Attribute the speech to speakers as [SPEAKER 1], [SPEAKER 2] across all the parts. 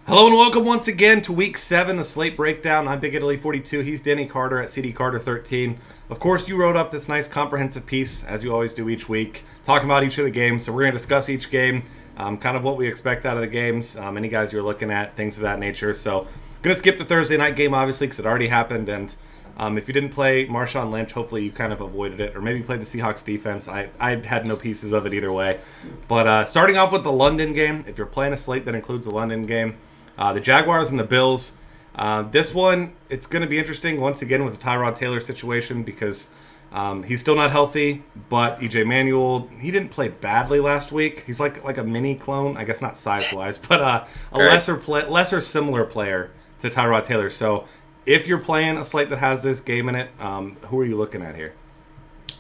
[SPEAKER 1] Hello and welcome once again to Week 7, the Slate Breakdown. I'm Big Italy 42. He's Danny Carter at CD Carter 13. Of course, you wrote up this nice comprehensive piece, as you always do each week, talking about each of the games. So we're going to discuss each game, kind of what we expect out of the games, any guys you're looking at, things of that nature. So I'm going to skip the Thursday night game, obviously, because it already happened. And if you didn't play Marshawn Lynch, hopefully you kind of avoided it. Or maybe played the Seahawks defense. I had no pieces of it either way. But starting off with the London game, if you're playing a slate that includes the London game, the Jaguars and the Bills. This one, it's going to be interesting once again with the Tyrod Taylor situation because he's still not healthy. But EJ Manuel, he didn't play badly last week. He's like a mini clone, I guess not size wise, but a lesser similar player to Tyrod Taylor. So if you're playing a slate that has this game in it, who are you looking at here?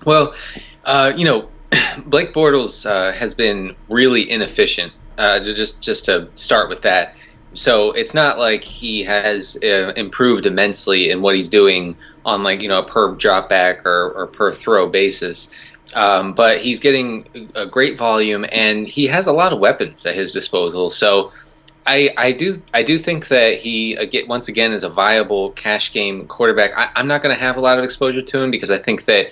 [SPEAKER 2] Well, Blake Bortles has been really inefficient. Just to start with that. So it's not like he has improved immensely in what he's doing on a per drop back or per throw basis. But he's getting a great volume and he has a lot of weapons at his disposal. So I do think that he once again is a viable cash game quarterback. I'm not going to have a lot of exposure to him because I think that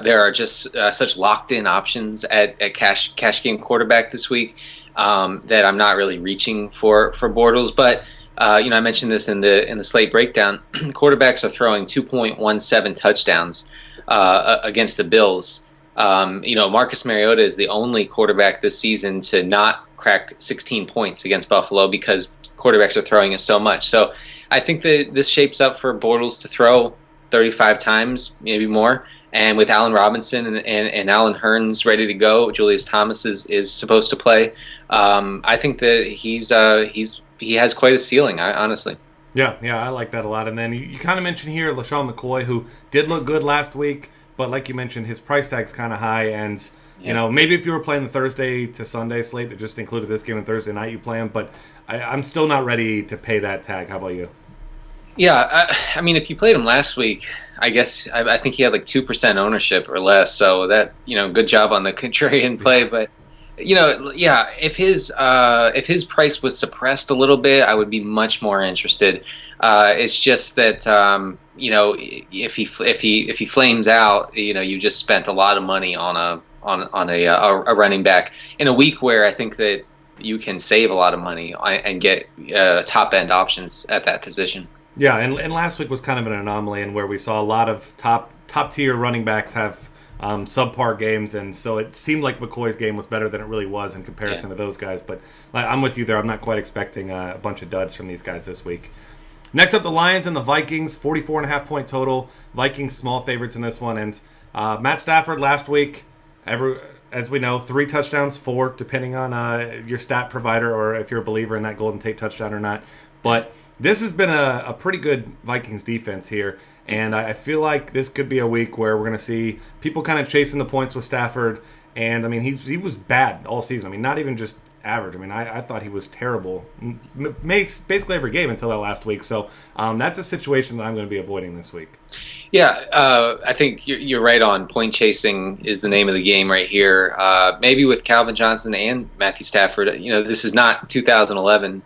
[SPEAKER 2] there are just such locked in options at cash game quarterback this week. That I'm not really reaching for Bortles, but I mentioned this in the slate breakdown. Quarterbacks are throwing 2.17 touchdowns against the Bills. Marcus Mariota is the only quarterback this season to not crack 16 points against Buffalo because quarterbacks are throwing it so much. So I think that this shapes up for Bortles to throw 35 times, maybe more. And with Allen Robinson and Allen Hurns ready to go, Julius Thomas is supposed to play. I think that he has quite a ceiling, honestly.
[SPEAKER 1] Yeah, I like that a lot. And then you kind of mentioned here LaShawn McCoy, who did look good last week, but like you mentioned, his price tag's kind of high. And, maybe if you were playing the Thursday to Sunday slate that just included this game on Thursday night, you play him. But I'm still not ready to pay that tag. How about you?
[SPEAKER 2] Yeah, I mean, if you played him last week, I guess I think he had like 2% ownership or less. So that, good job on the contrarian play. But, if his price was suppressed a little bit, I would be much more interested. It's just that, if he flames out, you just spent a lot of money on a running back in a week where I think that you can save a lot of money and get top end options at that position.
[SPEAKER 1] Yeah, and last week was kind of an anomaly in where we saw a lot of top tier running backs have subpar games, and so it seemed like McCoy's game was better than it really was in comparison to those guys. But I'm with you there. I'm not quite expecting a bunch of duds from these guys this week. Next up, the Lions and the Vikings, 44.5-point total. Vikings small favorites in this one, and Matt Stafford last week, as we know, 3 touchdowns, 4, depending on your stat provider or if you're a believer in that Golden Tate touchdown or not. But this has been a pretty good Vikings defense here, and I feel like this could be a week where we're going to see people kind of chasing the points with Stafford. And, I mean, he was bad all season. I mean, not even just average. I mean, I thought he was terrible basically every game until that last week. So that's a situation that I'm going to be avoiding this week.
[SPEAKER 2] Yeah, I think you're right on. Point chasing is the name of the game right here. Maybe with Calvin Johnson and Matthew Stafford. This is not 2011.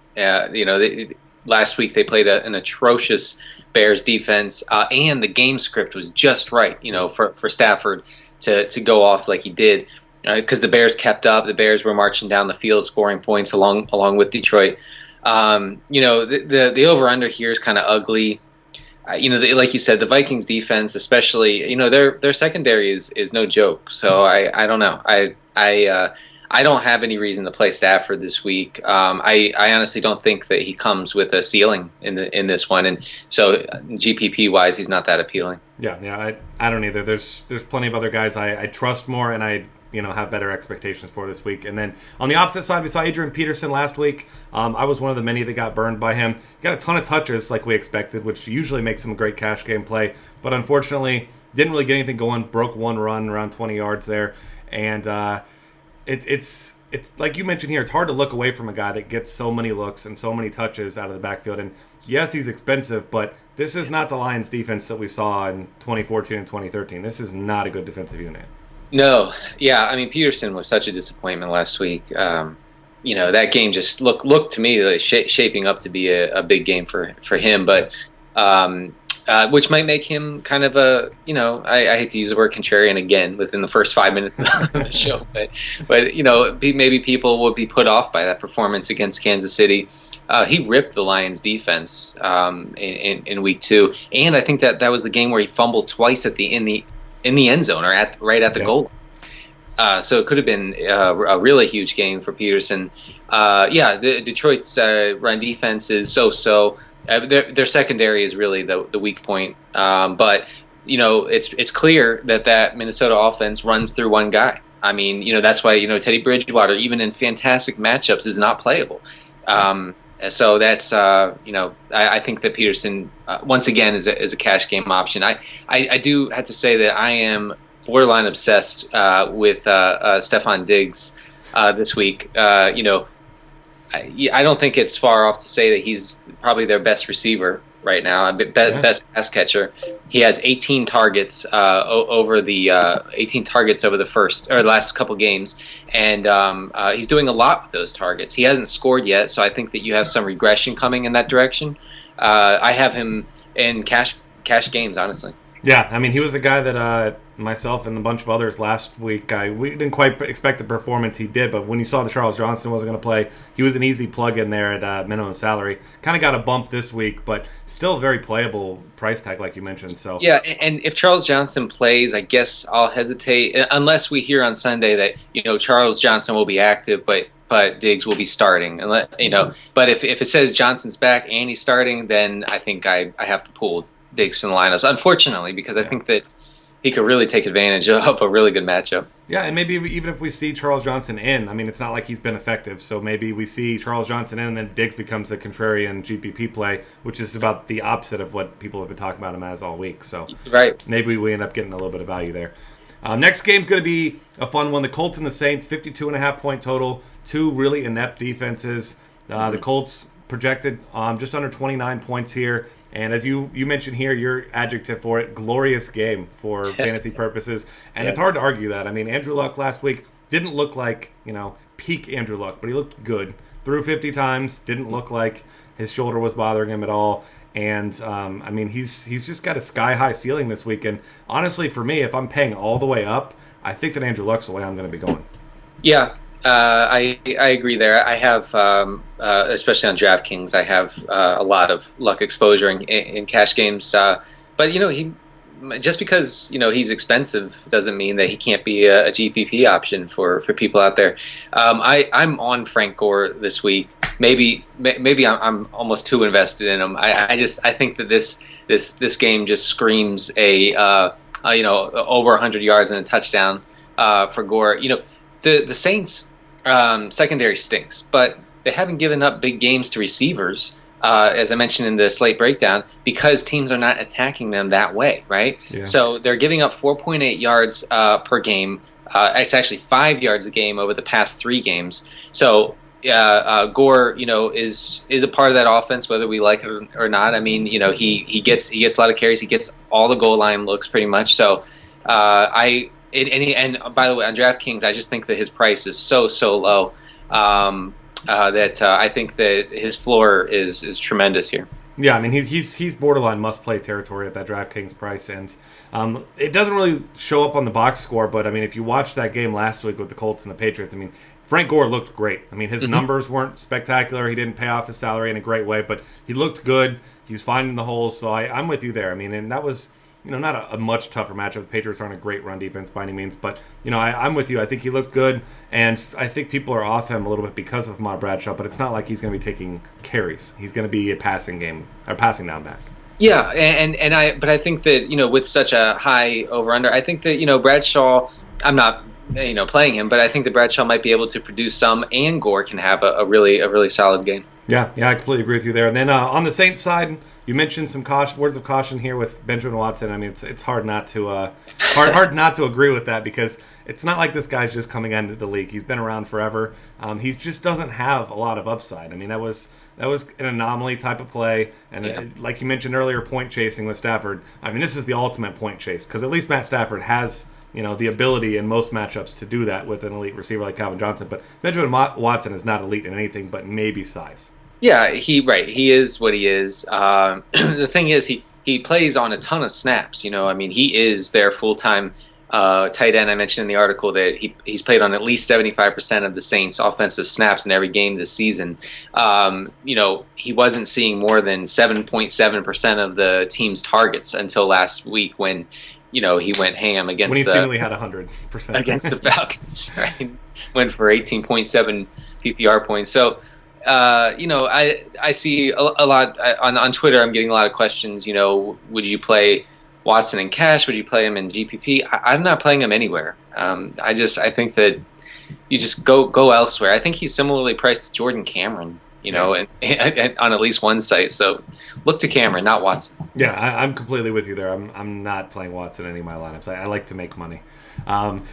[SPEAKER 2] Last week they played an atrocious Bears defense, and the game script was just right, for Stafford to go off like he did, because the Bears kept up. The Bears were marching down the field, scoring points along with Detroit. The over/under here is kind of ugly. Like you said, the Vikings defense, especially, their secondary is no joke. So I don't know. I don't have any reason to play Stafford this week. I honestly don't think that he comes with a ceiling in this one, and so GPP wise, he's not that appealing.
[SPEAKER 1] Yeah, I don't either. There's plenty of other guys I trust more, and I have better expectations for this week. And then on the opposite side, we saw Adrian Peterson last week. I was one of the many that got burned by him. He got a ton of touches like we expected, which usually makes him a great cash game play, but unfortunately didn't really get anything going. Broke one run around 20 yards there, and it's like you mentioned here, it's hard to look away from a guy that gets so many looks and so many touches out of the backfield. And yes, he's expensive, but this is not the Lions defense that we saw in 2014 and 2013. This is not a good defensive unit.
[SPEAKER 2] No, yeah, I mean, Peterson was such a disappointment last week. that game just looked to me like shaping up to be a big game for him, but which might make him kind of I hate to use the word contrarian again within the first 5 minutes of the show, but maybe people would be put off by that performance against Kansas City. He ripped the Lions defense in week 2, and I think that was the game where he fumbled twice in the end zone or right at the goal. So it could have been a really huge game for Peterson. Detroit's run defense is so. Their secondary is really the weak point. But it's clear that Minnesota offense runs through one guy. I mean, that's why Teddy Bridgewater, even in fantastic matchups, is not playable. So that's I think that Peterson once again is a cash game option. I do have to say that I am borderline obsessed with Stephon Diggs this week. I don't think it's far off to say that he's probably their best receiver right now, best pass catcher. He has 18 targets over the 18 targets over the first or last couple games, and he's doing a lot with those targets. He hasn't scored yet, so I think that you have some regression coming in that direction. I have him in cash games, honestly.
[SPEAKER 1] Yeah, I mean, he was a guy that myself and a bunch of others last week, we didn't quite expect the performance he did, but when you saw that Charles Johnson wasn't going to play, he was an easy plug in there at minimum salary. Kind of got a bump this week, but still a very playable price tag, like you mentioned. So
[SPEAKER 2] yeah, and if Charles Johnson plays, I guess I'll hesitate, unless we hear on Sunday that Charles Johnson will be active, but Diggs will be starting. But if it says Johnson's back and he's starting, then I think I have to pull Diggs from the lineups, unfortunately, because I think that he could really take advantage of a really good matchup.
[SPEAKER 1] Yeah, and maybe even if we see Charles Johnson in, I mean, it's not like he's been effective, so maybe we see Charles Johnson in and then Diggs becomes the contrarian GPP play, which is about the opposite of what people have been talking about him as all week. So
[SPEAKER 2] right,
[SPEAKER 1] maybe we end up getting a little bit of value there. Next game's going to be a fun one. The Colts and the Saints, 52.5-point total, two really inept defenses. The Colts projected just under 29 points here. And as you mentioned here, your adjective for it, glorious game for fantasy purposes. And it's hard to argue that. I mean, Andrew Luck last week didn't look like, peak Andrew Luck, but he looked good. Threw 50 times, didn't look like his shoulder was bothering him at all. And, he's just got a sky-high ceiling this week. And honestly, for me, if I'm paying all the way up, I think that Andrew Luck's the way I'm going to be going.
[SPEAKER 2] Yeah. I agree there. I have, especially on DraftKings, I have a lot of Luck exposure in cash games. But he just because he's expensive doesn't mean that he can't be a GPP option for people out there. I'm on Frank Gore this week. Maybe I'm almost too invested in him. I think that this game just screams over 100 yards and a touchdown for Gore. The Saints secondary stinks, but they haven't given up big games to receivers, as I mentioned in the Slate breakdown, because teams are not attacking them that way, right? Yeah. So they're giving up 4.8 yards per game. It's actually 5 yards a game over the past 3 games. So Gore, is a part of that offense, whether we like it or not. I mean, he gets a lot of carries. He gets all the goal line looks pretty much. So And by the way, on DraftKings, I just think that his price is so low that I think that his floor is tremendous here.
[SPEAKER 1] Yeah, I mean he's borderline must-play territory at that DraftKings price, and it doesn't really show up on the box score. But I mean, if you watched that game last week with the Colts and the Patriots, I mean, Frank Gore looked great. I mean, his numbers weren't spectacular. He didn't pay off his salary in a great way, but he looked good. He's finding the holes, so I'm with you there. I mean, and that was. Not a much tougher matchup. The Patriots aren't a great run defense by any means, but I'm with you. I think he looked good, and I think people are off him a little bit because of Ahmad Bradshaw. But it's not like he's going to be taking carries. He's going to be a passing down back.
[SPEAKER 2] Yeah, but I think that with such a high over under, I think that Bradshaw. I'm not playing him, but I think that Bradshaw might be able to produce some, and Gore can have a really solid game.
[SPEAKER 1] Yeah, I completely agree with you there. And then on the Saints side, you mentioned some words of caution here with Benjamin Watson. I mean, it's hard not to hard not to agree with that, because it's not like this guy's just coming into the league. He's been around forever. He just doesn't have a lot of upside. I mean, that was an anomaly type of play, and like you mentioned earlier, point chasing with Stafford. I mean, this is the ultimate point chase, because at least Matt Stafford has the ability in most matchups to do that with an elite receiver like Calvin Johnson. But Benjamin Watson is not elite in anything but maybe size.
[SPEAKER 2] Yeah, he is what he is. The thing is, he plays on a ton of snaps. I mean, he is their full time tight end. I mentioned in the article that he's played on at least 75% of the Saints' offensive snaps in every game this season. He wasn't seeing more than 7.7% of the team's targets until last week when he went ham against
[SPEAKER 1] when he seemingly had 100%
[SPEAKER 2] against the Falcons. Right, went for 18.7 PPR points. So. I see a lot on Twitter. I'm getting a lot of questions. Would you play Watson in cash? Would you play him in GPP? I'm not playing him anywhere. I think that you just go elsewhere. I think he's similarly priced to Jordan Cameron. And on at least one site. So look to Cameron, not Watson.
[SPEAKER 1] Yeah, I'm completely with you there. I'm not playing Watson in any of my lineups. I like to make money.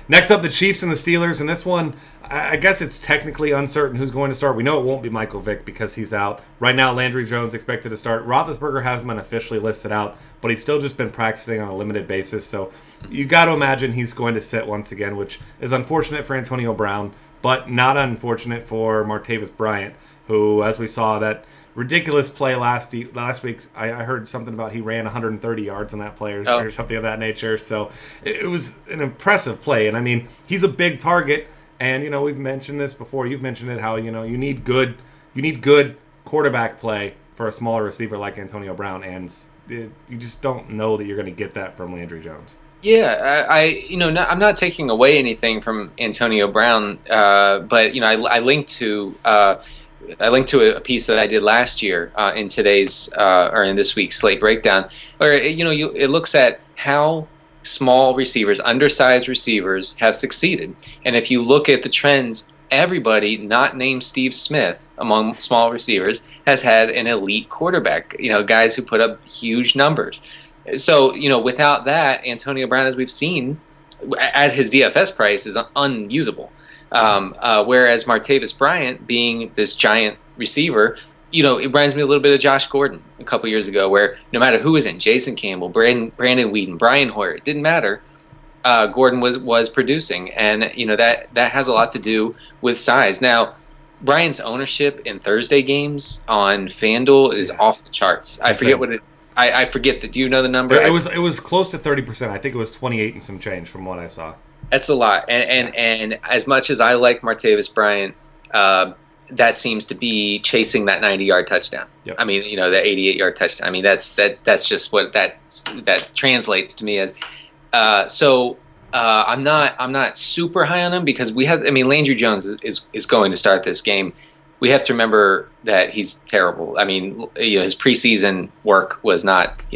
[SPEAKER 1] Next up, the Chiefs and the Steelers. And this one, I guess it's technically uncertain who's going to start. We know it won't be Michael Vick because he's out. Right now, Landry Jones expected to start. Roethlisberger hasn't been officially listed out, but he's still just been practicing on a limited basis. So you got to imagine he's going to sit once again, which is unfortunate for Antonio Brown, but not unfortunate for Martavis Bryant, who, as we saw, that ridiculous play last week. I heard something about he ran 130 yards on that play or something of that nature. So it was an impressive play. And, I mean, he's a big target. And, we've mentioned this before. You've mentioned it, how, you need good quarterback play for a smaller receiver like Antonio Brown. And you just don't know that you're going to get that from Landry Jones.
[SPEAKER 2] Yeah, I'm not taking away anything from Antonio Brown, but I linked to a piece that I did last year in today's or in this week's Slate breakdown, where it looks at how small receivers, undersized receivers, have succeeded, and if you look at the trends, everybody not named Steve Smith among small receivers has had an elite quarterback. Guys who put up huge numbers. So, without that, Antonio Brown, as we've seen, at his DFS price, is unusable. Whereas Martavis Bryant, being this giant receiver, it reminds me a little bit of Josh Gordon a couple years ago, where no matter who was in, Jason Campbell, Brandon Whedon, Brian Hoyer, it didn't matter. Gordon was producing, and that has a lot to do with size. Now, Bryant's ownership in Thursday games on FanDuel is off the charts. I forget what it. I forget that. Do you know the number?
[SPEAKER 1] It was close to 30%. I think it was 28 and some change from what I saw.
[SPEAKER 2] That's a lot. And as much as I like Martavis Bryant, that seems to be chasing that 90-yard touchdown.
[SPEAKER 1] Yep.
[SPEAKER 2] I mean, the 88-yard touchdown. I mean, that's just what that translates to me as. I'm not super high on him because Landry Jones is going to start this game. We have to remember that he's terrible. I mean, his preseason work was not,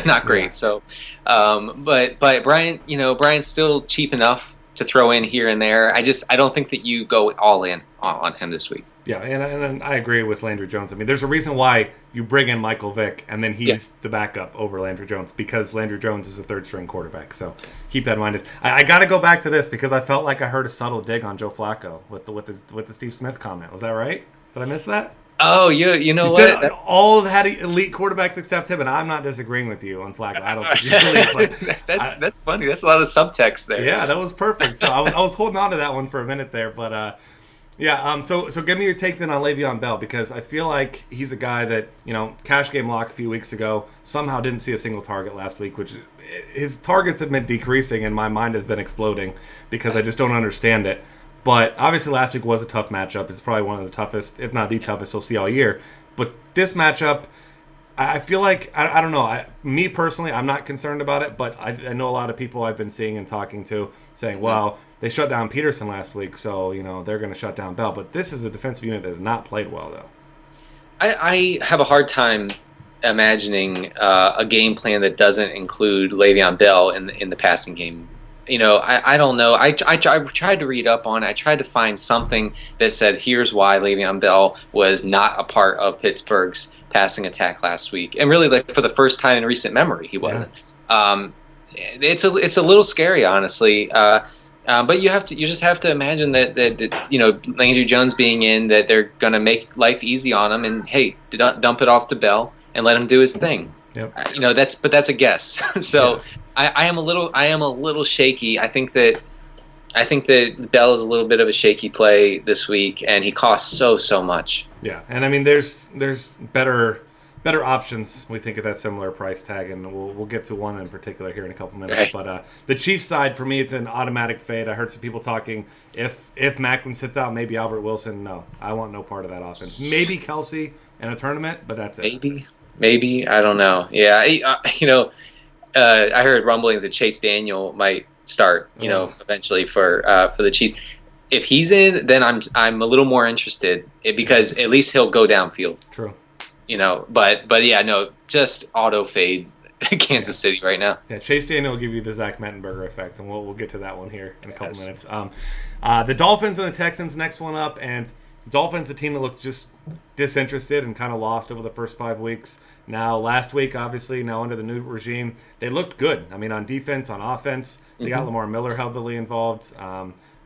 [SPEAKER 2] not great. Yeah. So, but Bryant, Bryant's still cheap enough to throw in here and there. I don't think that you go all in on him this week.
[SPEAKER 1] Yeah, and I agree with Landry Jones. I mean, there's a reason why you bring in Michael Vick, and then he's the backup over Landry Jones, because Landry Jones is a third-string quarterback. So keep that in mind. I got to go back to this because I felt like I heard a subtle dig on Joe Flacco with the Steve Smith comment. Was that right? Did I miss that?
[SPEAKER 2] Oh, you know
[SPEAKER 1] what? Said all had elite quarterbacks except him, and I'm not disagreeing with you on Flacco. I don't think he's elite, but
[SPEAKER 2] that's funny. That's a lot of subtext there.
[SPEAKER 1] Yeah, that was perfect. So I was holding on to that one for a minute there, but. Yeah, so give me your take then on Le'Veon Bell, because I feel like he's a guy that, cash game lock a few weeks ago, somehow didn't see a single target last week, which his targets have been decreasing and my mind has been exploding because I just don't understand it. But obviously last week was a tough matchup. It's probably one of the toughest, if not the toughest, we'll see all year. But this matchup, I feel like, I don't know, me personally, I'm not concerned about it, but I know a lot of people I've been seeing and talking to saying, well, they shut down Peterson last week, so, they're going to shut down Bell. But this is a defensive unit that has not played well, though.
[SPEAKER 2] I have a hard time imagining a game plan that doesn't include Le'Veon Bell in the passing game. I don't know. I tried to read up on it. I tried to find something that said, here's why Le'Veon Bell was not a part of Pittsburgh's passing attack last week. And really, for the first time in recent memory, he wasn't. Yeah. It's a little scary, honestly. But you just have to imagine that Landry Jones being in, that they're going to make life easy on him, and hey, dump it off to Bell and let him do his thing.
[SPEAKER 1] Yep.
[SPEAKER 2] That's a guess. So I am a little shaky. I think that Bell is a little bit of a shaky play this week, and he costs so much.
[SPEAKER 1] Yeah, and I mean, there's better options. We think at that similar price tag, and we'll get to one in particular here in a couple minutes.
[SPEAKER 2] Right.
[SPEAKER 1] But the Chiefs side for me, it's an automatic fade. I heard some people talking if Macklin sits out, maybe Albert Wilson. No, I want no part of that offense. Maybe Kelsey in a tournament, but that's it.
[SPEAKER 2] Maybe I don't know. Yeah, I heard rumblings that Chase Daniel might start. Eventually for the Chiefs. If he's in, then I'm a little more interested because at least he'll go downfield.
[SPEAKER 1] True.
[SPEAKER 2] But yeah, no, just auto fade Kansas City right now.
[SPEAKER 1] Yeah, Chase Daniel will give you the Zach Mettenberger effect, and we'll get to that one here in a couple minutes. The Dolphins and the Texans next one up, and Dolphins, a team that looked just disinterested and kind of lost over the first 5 weeks. Now, last week, obviously, now under the new regime, they looked good. I mean, on defense, on offense, they got Lamar Miller heavily involved.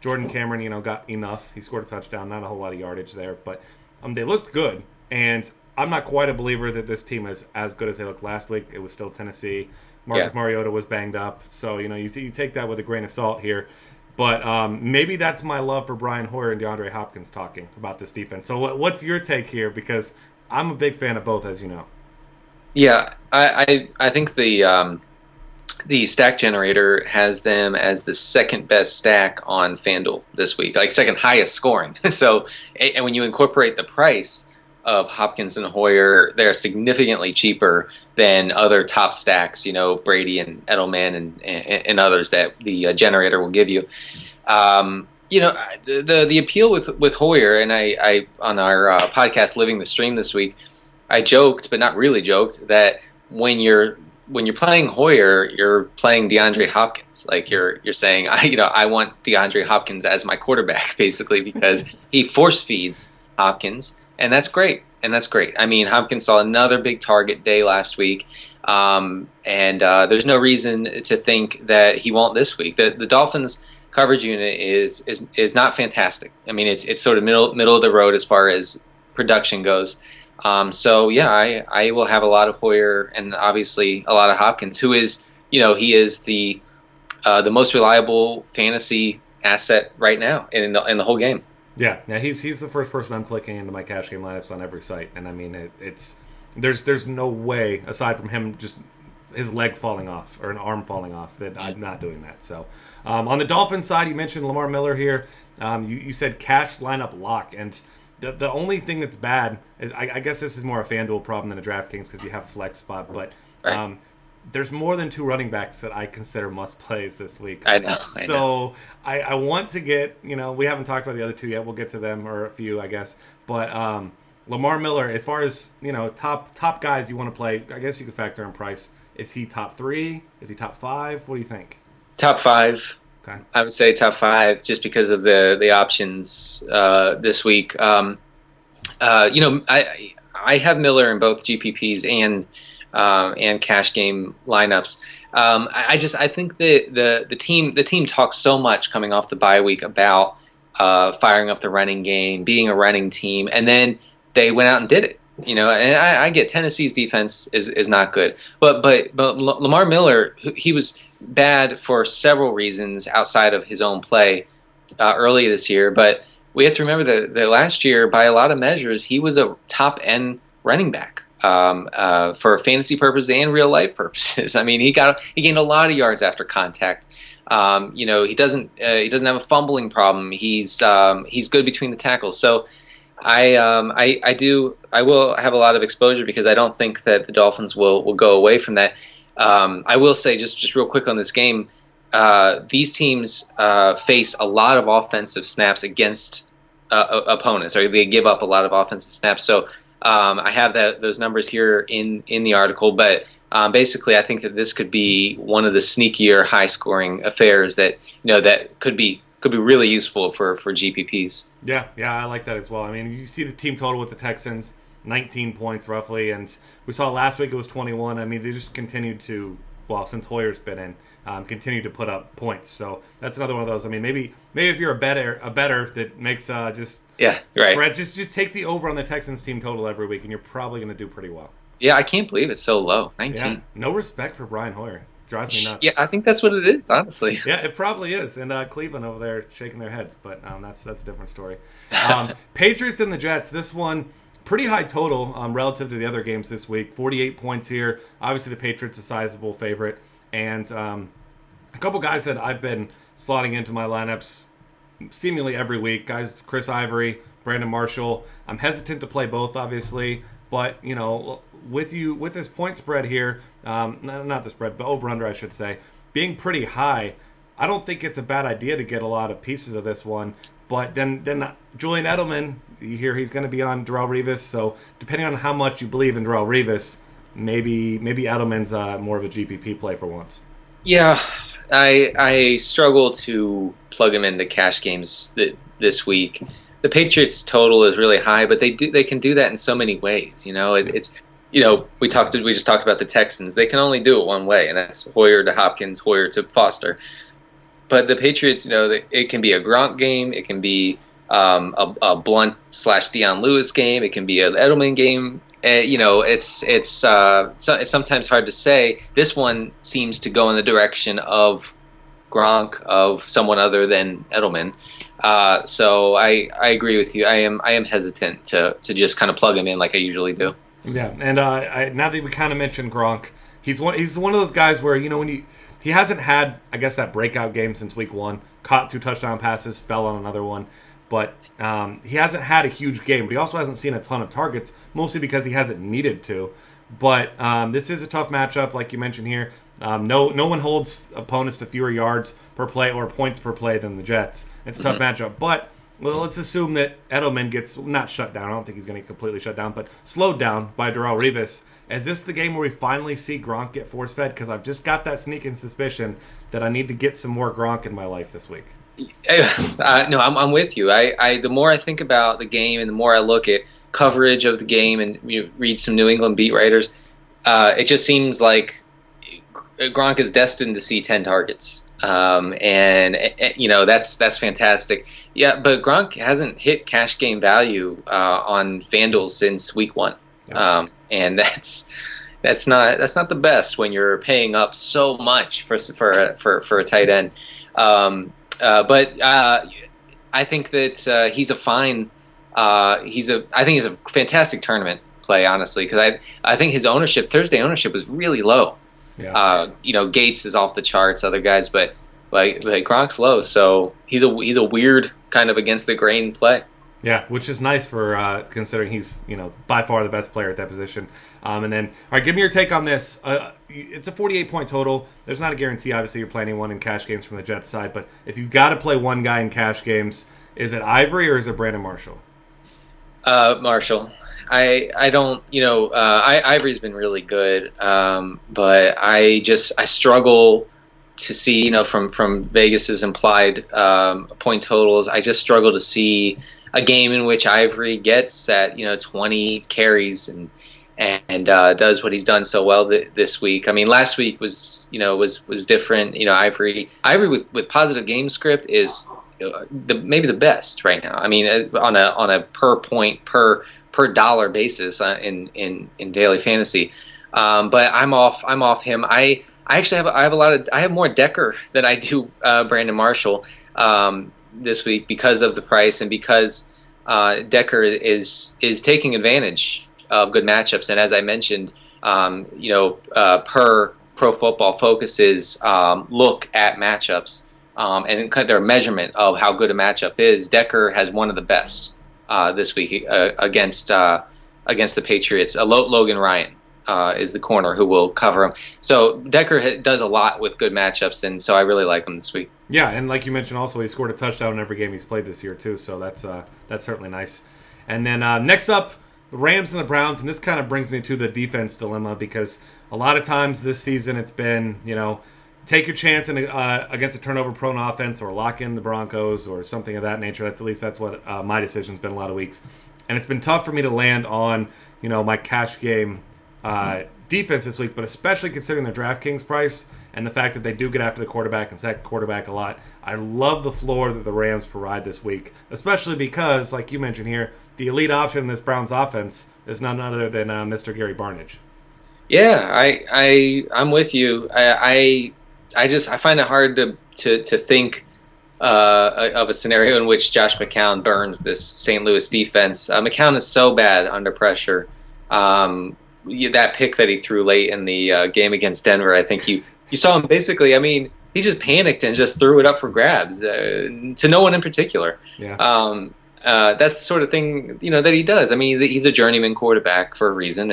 [SPEAKER 1] Jordan Cameron, got enough. He scored a touchdown, not a whole lot of yardage there, but they looked good. And I'm not quite a believer that this team is as good as they looked last week. It was still Tennessee. Marcus Mariota was banged up, so you take that with a grain of salt here. But maybe that's my love for Brian Hoyer and DeAndre Hopkins talking about this defense. So what's your take here? Because I'm a big fan of both, as you know.
[SPEAKER 2] Yeah, I think the stack generator has them as the second best stack on FanDuel this week, like second highest scoring. So, and when you incorporate the price of Hopkins and Hoyer, they're significantly cheaper than other top stacks, Brady and Edelman and others that the generator will give you. The appeal with Hoyer, and I on our podcast Living the Stream this week, I joked, but not really joked, that when you're playing Hoyer, you're playing DeAndre Hopkins. Like you're saying, I want DeAndre Hopkins as my quarterback, basically, because he force feeds Hopkins, and that's great. I mean, Hopkins saw another big target day last week, and there's no reason to think that he won't this week. The Dolphins coverage unit is not fantastic. I mean, it's sort of middle of the road as far as production goes. So yeah, I will have a lot of Hoyer and obviously a lot of Hopkins, who is, he is the most reliable fantasy asset right now in the whole game.
[SPEAKER 1] Yeah, he's the first person I'm clicking into my cash game lineups on every site, and I mean there's no way aside from him just his leg falling off or an arm falling off that I'm not doing that. So on the Dolphins side, you mentioned Lamar Miller here. You said cash lineup lock, and the only thing that's bad is I guess this is more a FanDuel problem than a DraftKings because you have flex spot, but there's more than 2 running backs that I consider must plays this week.
[SPEAKER 2] I know.
[SPEAKER 1] So I want to get, we haven't talked about the other 2 yet. We'll get to them, or a few, I guess. But Lamar Miller, as far as, top guys you want to play, I guess you could factor in price. Is he top 3? Is he top 5? What do you think?
[SPEAKER 2] Top 5.
[SPEAKER 1] Okay.
[SPEAKER 2] I would say top 5 just because of the options this week. I have Miller in both GPPs and cash game lineups. I think that the team talks so much coming off the bye week about firing up the running game, being a running team, and then they went out and did it. And I get Tennessee's defense is not good, but Lamar Miller, he was bad for several reasons outside of his own play early this year. But we have to remember that last year, by a lot of measures, he was a top end running back for fantasy purposes and real life purposes. I mean, he gained a lot of yards after contact. He doesn't have a fumbling problem. He's good between the tackles. So I will have a lot of exposure because I don't think that the Dolphins will go away from that. I will say just real quick on this game, these teams face a lot of offensive snaps against opponents, or they give up a lot of offensive snaps. So I have those numbers here in the article, but basically I think that this could be one of the sneakier, high-scoring affairs that that could be really useful for GPPs.
[SPEAKER 1] Yeah, I like that as well. I mean, you see the team total with the Texans, 19 points roughly, and we saw last week it was 21. I mean, they just continued to, since Hoyer's been in, continue to put up points. So that's another one of those. I mean, maybe if you're a better that makes just spread, just take the over on the Texans team total every week, and you're probably going to do pretty well.
[SPEAKER 2] Yeah, I can't believe it's so low, 19.
[SPEAKER 1] Yeah, no respect for Brian Hoyer. drives me
[SPEAKER 2] Yeah,
[SPEAKER 1] nuts.
[SPEAKER 2] I think that's what it is, honestly.
[SPEAKER 1] Yeah, it probably is. And Cleveland over there shaking their heads, but that's a different story. Patriots and the Jets. This one pretty high total relative to the other games this week. 48 points here. Obviously, the Patriots a sizable favorite, and a couple guys that I've been slotting into my lineups seemingly every week. Guys, Chris Ivory, Brandon Marshall. I'm hesitant to play both, obviously, but with this point spread here, not the spread, but over under, I should say, being pretty high, I don't think it's a bad idea to get a lot of pieces of this one. But then Julian Edelman, you hear he's going to be on Darrelle Revis, so depending on how much you believe in Darrelle Revis, maybe Edelman's more of a GPP play for once.
[SPEAKER 2] Yeah, I struggle to plug him into cash games this week. The Patriots total is really high, but they can do that in so many ways. It's we just talked about the Texans. They can only do it one way, and that's Hoyer to Hopkins, Hoyer to Foster. But the Patriots, it can be a Gronk game, it can be a Blunt / Deion Lewis game, it can be an Edelman game. It's sometimes hard to say. This one seems to go in the direction of Gronk, of someone other than Edelman. So I agree with you. I am hesitant to just kind of plug him in like I usually do.
[SPEAKER 1] Yeah, and now that we kind of mentioned Gronk, he's one of those guys where when he hasn't had, I guess, that breakout game since week 1. Caught 2 touchdown passes, fell on another one, but he hasn't had a huge game. But he also hasn't seen a ton of targets, mostly because he hasn't needed to. But this is a tough matchup, like you mentioned here. No one holds opponents to fewer yards per play or points per play than the Jets. It's a tough matchup, but let's assume that Edelman gets not shut down. I don't think he's going to get completely shut down, but slowed down by Darrelle Revis. Is this the game where we finally see Gronk get force-fed? Because I've just got that sneaking suspicion that I need to get some more Gronk in my life this week.
[SPEAKER 2] No, I'm with you. The more I think about the game and the more I look at coverage of the game and read some New England beat writers, it just seems like Gronk is destined to see 10 targets. That's fantastic. Yeah, but Gronk hasn't hit cash game value on FanDuel since week 1. Yeah. And that's not the best when you're paying up so much for a tight end. But I think that he's a fine. I think he's a fantastic tournament play, honestly, because I think his Thursday ownership was really low. Yeah. Gates is off the charts, other guys, but Gronk's low, so he's a weird kind of against the grain play.
[SPEAKER 1] Yeah, which is nice for considering he's by far the best player at that position. And then, all right, give me your take on this. It's a 48-point total. There's not a guarantee, obviously, you're playing one in cash games from the Jets side, but if you've got to play one guy in cash games, is it Ivory or is it Brandon Marshall?
[SPEAKER 2] Marshall. I don't, Ivory's been really good, but I struggle to see, from Vegas's implied point totals, I just struggle to see a game in which Ivory gets that 20 carries and does what he's done so well this week. I mean, last week was different. Ivory with positive game script is maybe the best right now. I mean, on a per point per dollar basis in daily fantasy. But I'm off him. I actually have more Decker than I do Brandon Marshall this week because of the price and because Decker is taking advantage of good matchups. And as I mentioned, per Pro Football Focus's look at matchups and their measurement of how good a matchup is, Decker has one of the best this week against the Patriots. Logan Ryan is the corner who will cover him. So Decker does a lot with good matchups, and so I really like him this week.
[SPEAKER 1] Yeah, and like you mentioned, also he scored a touchdown in every game he's played this year too. So that's certainly nice. And then next up, the Rams and the Browns, and this kind of brings me to the defense dilemma because a lot of times this season it's been take your chance against a turnover-prone offense or lock in the Broncos or something of that nature. At least that's what my decision's been a lot of weeks. And it's been tough for me to land on, my cash game defense this week, but especially considering the DraftKings price and the fact that they do get after the quarterback and sack the quarterback a lot. I love the floor that the Rams provide this week, especially because, like you mentioned here, the elite option in this Browns offense is none other than Mr. Gary Barnidge.
[SPEAKER 2] Yeah, I'm with you. I find it hard to think of a scenario in which Josh McCown burns this St. Louis defense. McCown is so bad under pressure. That pick that he threw late in the game against Denver, I think you saw him basically. I mean, he just panicked and just threw it up for grabs to no one in particular.
[SPEAKER 1] Yeah.
[SPEAKER 2] That's the sort of thing that he does. I mean, he's a journeyman quarterback for a reason,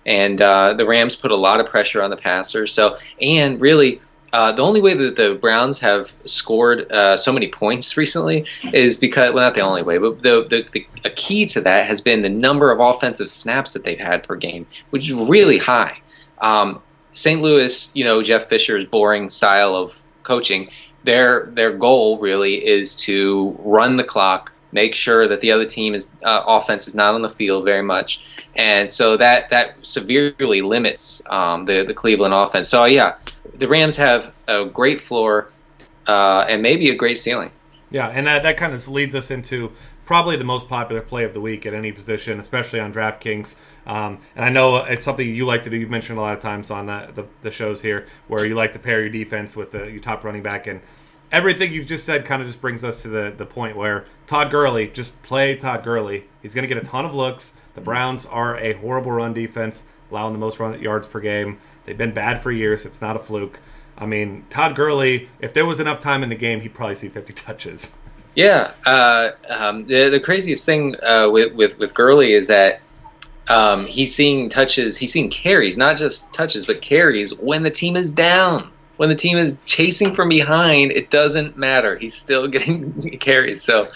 [SPEAKER 2] and the Rams put a lot of pressure on the passer. So, and really, the only way that the Browns have scored so many points recently is because, well, not the only way, but a key to that has been the number of offensive snaps that they've had per game, which is really high. St. Louis, Jeff Fisher's boring style of coaching, their goal really is to run the clock, make sure that the other team offense is not on the field very much, and so that severely limits the Cleveland offense. So yeah, the Rams have a great floor and maybe a great ceiling.
[SPEAKER 1] Yeah, and that kind of leads us into probably the most popular play of the week at any position, especially on DraftKings. And I know it's something you like to do. You've mentioned a lot of times on the shows here where you like to pair your defense with your top running back. And everything you've just said kind of just brings us to the point where Todd Gurley, just play Todd Gurley. He's going to get a ton of looks. The Browns are a horrible run defense, allowing the most run yards per game. They've been bad for years. It's not a fluke. I mean, Todd Gurley, if there was enough time in the game, he'd probably see 50 touches.
[SPEAKER 2] Yeah, the craziest thing with Gurley is that he's seeing touches, he's seeing carries, not just touches, but carries when the team is down. When the team is chasing from behind, it doesn't matter. He's still getting carries. So,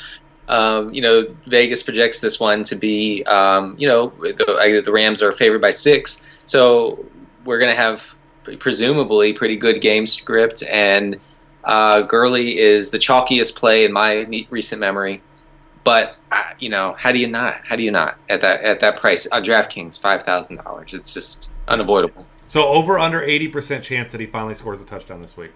[SPEAKER 2] Vegas projects this one to be, the Rams are favored by 6. So we're going to have presumably pretty good game script, and Gurley is the chalkiest play in my recent memory. But how do you not? How do you not at that price on DraftKings, $5,000? It's just unavoidable.
[SPEAKER 1] So over under 80% chance that he finally scores a touchdown this week.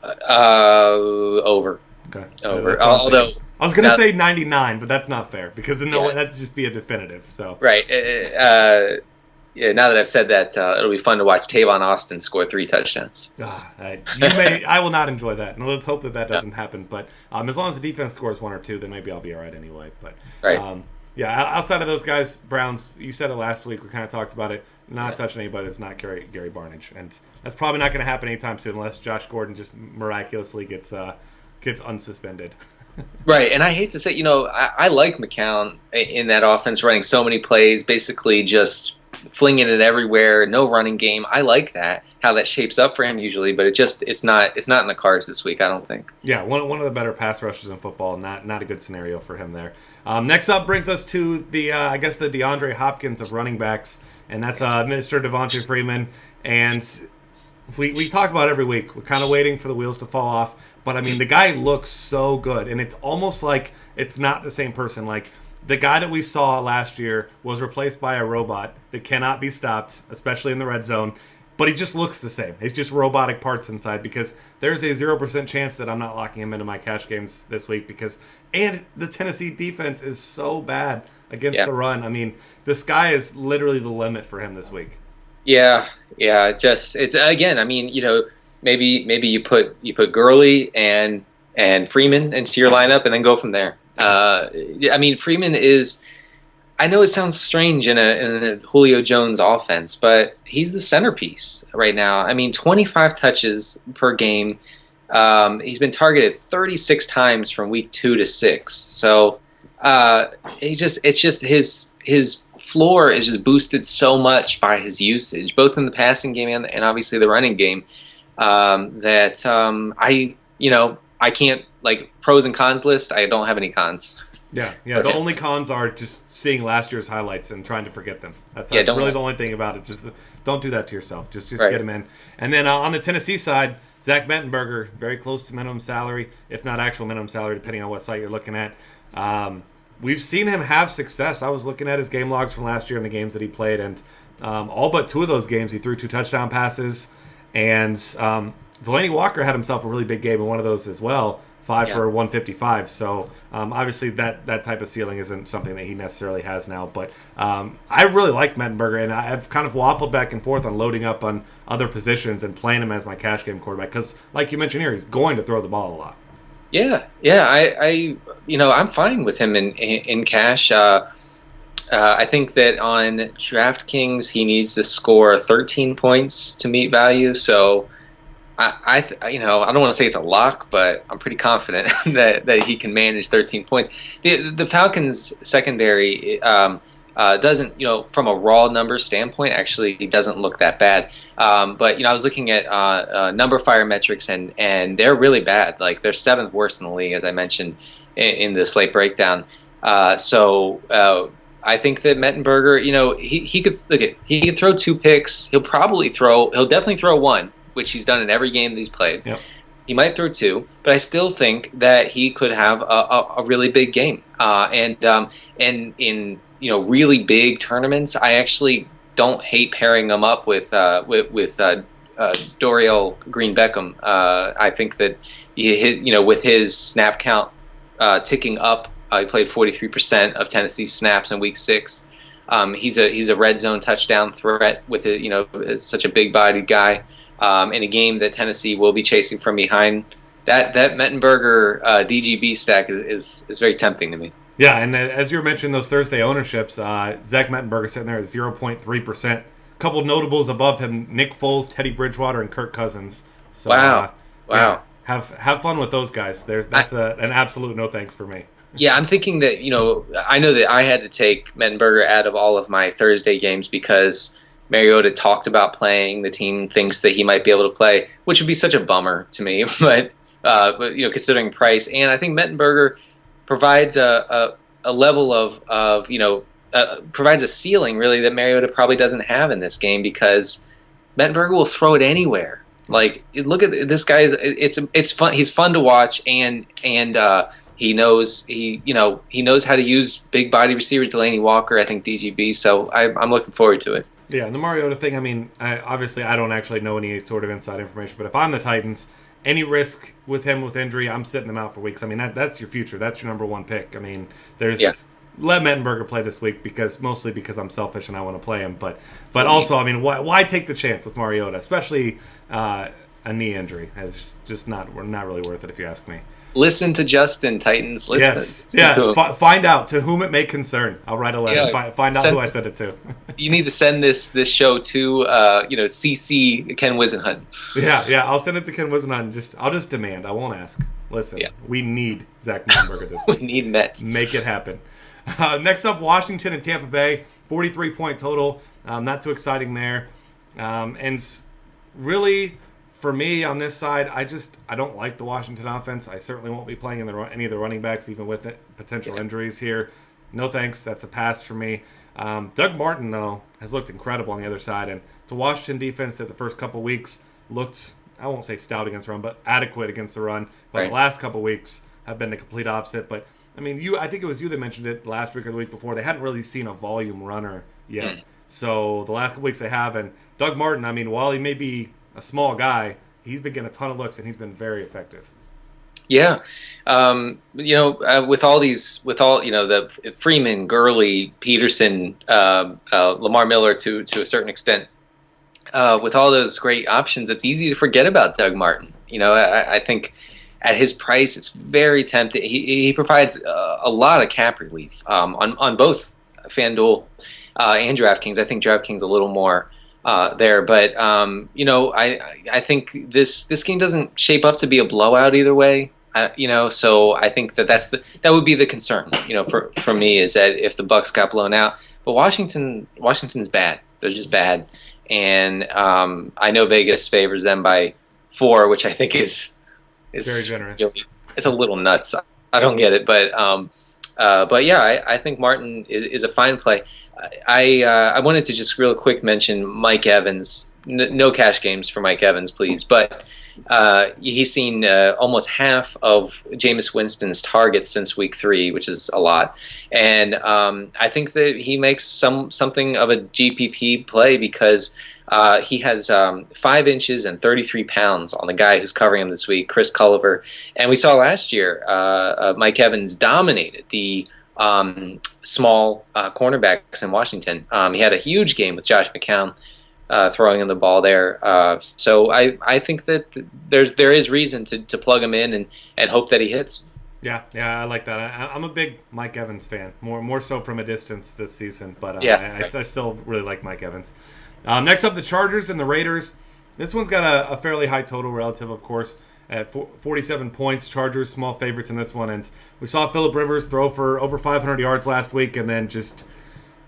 [SPEAKER 2] Over.
[SPEAKER 1] Okay.
[SPEAKER 2] Over. Although
[SPEAKER 1] I was going to say 99, but that's not fair because that'd just be a definitive. So
[SPEAKER 2] right. Yeah. Now that I've said that, it'll be fun to watch Tavon Austin score 3 touchdowns.
[SPEAKER 1] I will not enjoy that, and let's hope that doesn't happen. But as long as the defense scores 1 or 2, then maybe I'll be all right anyway. But
[SPEAKER 2] right.
[SPEAKER 1] Outside of those guys, Browns, you said it last week. We kind of talked about it. Not touching anybody that's not Gary Barnidge, and that's probably not going to happen anytime soon unless Josh Gordon just miraculously gets unsuspended.
[SPEAKER 2] Right, and I hate to say, I like McCown in that offense, running so many plays, basically just flinging it everywhere, no running game. I like that, how that shapes up for him usually, but it's not in the cards this week, I don't think.
[SPEAKER 1] Yeah, one of the better pass rushers in football. Not a good scenario for him there. Next up brings us to the the DeAndre Hopkins of running backs, and that's Mr. Devontae Freeman. And we talk about it every week. We're kind of waiting for the wheels to fall off. But, I mean, the guy looks so good, and it's almost like it's not the same person. Like, the guy that we saw last year was replaced by a robot that cannot be stopped, especially in the red zone. But he just looks the same. It's just robotic parts inside because there's a 0% chance that I'm not locking him into my cash games this week and the Tennessee defense is so bad against the run. I mean, the sky is literally the limit for him this week.
[SPEAKER 2] Yeah. Just it's again. I mean, maybe you put Gurley and Freeman into your lineup and then go from there. I mean, Freeman is. I know it sounds strange in a Julio Jones offense, but he's the centerpiece right now. I mean, 25 touches per game. He's been targeted 36 times from week 2 to 6. So it's just his floor is just boosted so much by his usage, both in the passing game and obviously the running game. That I can't, like, pros and cons list. I don't have any cons.
[SPEAKER 1] Yeah. The only cons are just seeing last year's highlights and trying to forget them. That's really the only thing about it. Just don't do that to yourself. Just get him in. And then on the Tennessee side, Zach Mettenberger, very close to minimum salary, if not actual minimum salary, depending on what site you're looking at. We've seen him have success. I was looking at his game logs from last year and the games that he played, and all but 2 of those games he threw 2 touchdown passes. And Delaney Walker had himself a really big game in one of those as well, 5
[SPEAKER 2] Yeah.
[SPEAKER 1] for 155. So obviously that type of ceiling isn't something that he necessarily has now. But I really like Mettenberger, and I've kind of waffled back and forth on loading up on other positions and playing him as my cash game quarterback because, like you mentioned here, he's going to throw the ball a lot.
[SPEAKER 2] Yeah, yeah. I'm fine with him in cash. I think that on DraftKings he needs to score 13 points to meet value. So I don't want to say it's a lock, but I'm pretty confident that he can manage 13 points. The Falcons secondary doesn't, from a raw number standpoint, actually doesn't look that bad. But I was looking at number fire metrics, and they're really bad. Like they're seventh worst in the league, as I mentioned in the slate breakdown. I think that Mettenberger, he could throw 2 picks. He'll definitely throw one, which he's done in every game that he's played.
[SPEAKER 1] Yep.
[SPEAKER 2] He might throw 2, but I still think that he could have a really big game. And in really big tournaments, I actually don't hate pairing him up with Dorial Green Beckham. I think that with his snap count ticking up, he played 43% of Tennessee's snaps in Week 6. He's a red zone touchdown threat with such a big bodied guy. In a game that Tennessee will be chasing from behind, that Mettenberger DGB stack is very tempting to me.
[SPEAKER 1] Yeah, and as you were mentioning those Thursday ownerships, Zach Mettenberger sitting there at 0.3%. A couple notables above him: Nick Foles, Teddy Bridgewater, and Kirk Cousins. So,
[SPEAKER 2] wow.
[SPEAKER 1] Yeah, have fun with those guys. That's an absolute no thanks for me.
[SPEAKER 2] Yeah, I'm thinking that I know that I had to take Mettenberger out of all of my Thursday games because Mariota talked about playing. The team thinks that he might be able to play, which would be such a bummer to me. But considering price, and I think Mettenberger provides a level of provides a ceiling really that Mariota probably doesn't have in this game because Mettenberger will throw it anywhere. Like look at this guy. It's fun. He's fun to watch, and he knows how to use big body receivers. Delaney Walker, I think DGB. So I'm looking forward to it.
[SPEAKER 1] Yeah, and the Mariota thing, I mean, obviously I don't actually know any sort of inside information, but if I'm the Titans, any risk with him with injury, I'm sitting him out for weeks. I mean, that's your future. That's your number one pick. I mean, let Mettenberger play this week mostly because I'm selfish and I want to play him, but also, I mean, why take the chance with Mariota, especially a knee injury? It's just not really worth it if you ask me.
[SPEAKER 2] Listen to Justin, Titans. Listen.
[SPEAKER 1] Yes. Yeah. Find out to whom it may concern. I'll write a letter.
[SPEAKER 2] Yeah,
[SPEAKER 1] find out who I sent it to.
[SPEAKER 2] You need to send this show to CC Ken Wisenhunt.
[SPEAKER 1] Yeah. I'll send it to Ken Wisenhunt. I'll just demand. I won't ask. Listen, we need Zach Mettenberger this week.
[SPEAKER 2] We need Mets.
[SPEAKER 1] Make it happen. Next up, Washington and Tampa Bay. 43-point total. Not too exciting there. And really, for me on this side, I don't like the Washington offense. I certainly won't be playing any of the running backs, even with potential injuries here. No thanks. That's a pass for me. Doug Martin, though, has looked incredible on the other side. And it's a Washington defense that the first couple weeks looked, I won't say stout against the run, but adequate against the run. But the last couple weeks have been the complete opposite. But, I mean, I think it was you that mentioned it last week or the week before. They hadn't really seen a volume runner yet. So the last couple weeks they have. And Doug Martin, I mean, while he may be a small guy, he's been getting a ton of looks, and he's been very effective.
[SPEAKER 2] Yeah. With all the Freeman, Gurley, Peterson, Lamar Miller to a certain extent, with all those great options, it's easy to forget about Doug Martin. I think at his price, it's very tempting. He provides a lot of cap relief on both FanDuel and DraftKings. I think DraftKings a little more there, but I think this game doesn't shape up to be a blowout either way. So I think that would be the concern. For me is that if the Bucs got blown out, but Washington's bad. They're just bad, and I know Vegas favors them by 4, which I think is
[SPEAKER 1] very generous.
[SPEAKER 2] It's a little nuts. I don't get it, but yeah, I think Martin is a fine play. I wanted to just real quick mention Mike Evans. No cash games for Mike Evans, please. But he's seen almost half of Jameis Winston's targets since week 3, which is a lot. And I think that he makes something of a GPP play because He has 5 inches and 33 pounds on the guy who's covering him this week, Chris Culliver. And we saw last year Mike Evans dominated the small cornerbacks in Washington. He had a huge game with Josh McCown throwing him the ball there. So I think that there is reason to plug him in and hope that he hits.
[SPEAKER 1] Yeah, I like that. I'm a big Mike Evans fan, more so from a distance this season, but I still really like Mike Evans. Next up, the Chargers and the Raiders. This one's got a fairly high total relative, of course, at 47 points. Chargers, small favorites in this one, and we saw Phillip Rivers throw for over 500 yards last week and then just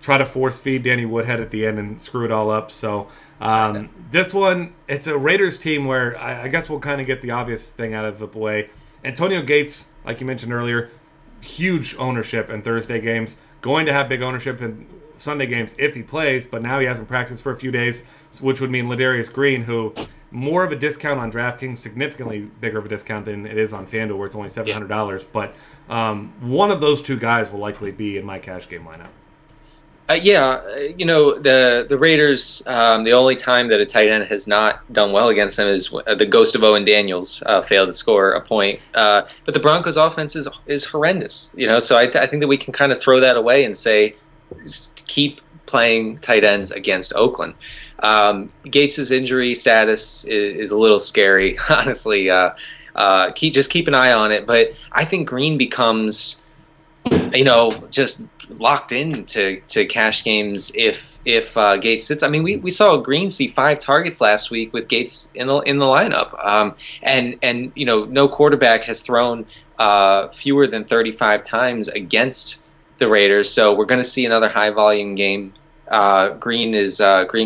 [SPEAKER 1] try to force feed Danny Woodhead at the end and screw it all up. So this one, it's a Raiders team where I guess we'll kind of get the obvious thing out of the way. Antonio Gates, like you mentioned earlier, huge ownership in Thursday games. Going to have big ownership in Sunday games if he plays, but now he hasn't practiced for a few days, which would mean Ladarius Green, who more of a discount on DraftKings, significantly bigger of a discount than it is on FanDuel, where it's only $700. Yeah. But one of those two guys will likely be in my cash game lineup.
[SPEAKER 2] The Raiders, the only time that a tight end has not done well against them is the ghost of Owen Daniels failed to score a point. But the Broncos' offense is horrendous, so I think that we can kind of throw that away and say, just keep playing tight ends against Oakland. Gates' injury status is a little scary, honestly. Keep an eye on it. But I think Green becomes, just locked into cash games if Gates sits. I mean, we saw Green see 5 targets last week with Gates in the lineup, and no quarterback has thrown fewer than 35 times against the Raiders, so we're going to see another high volume game. Green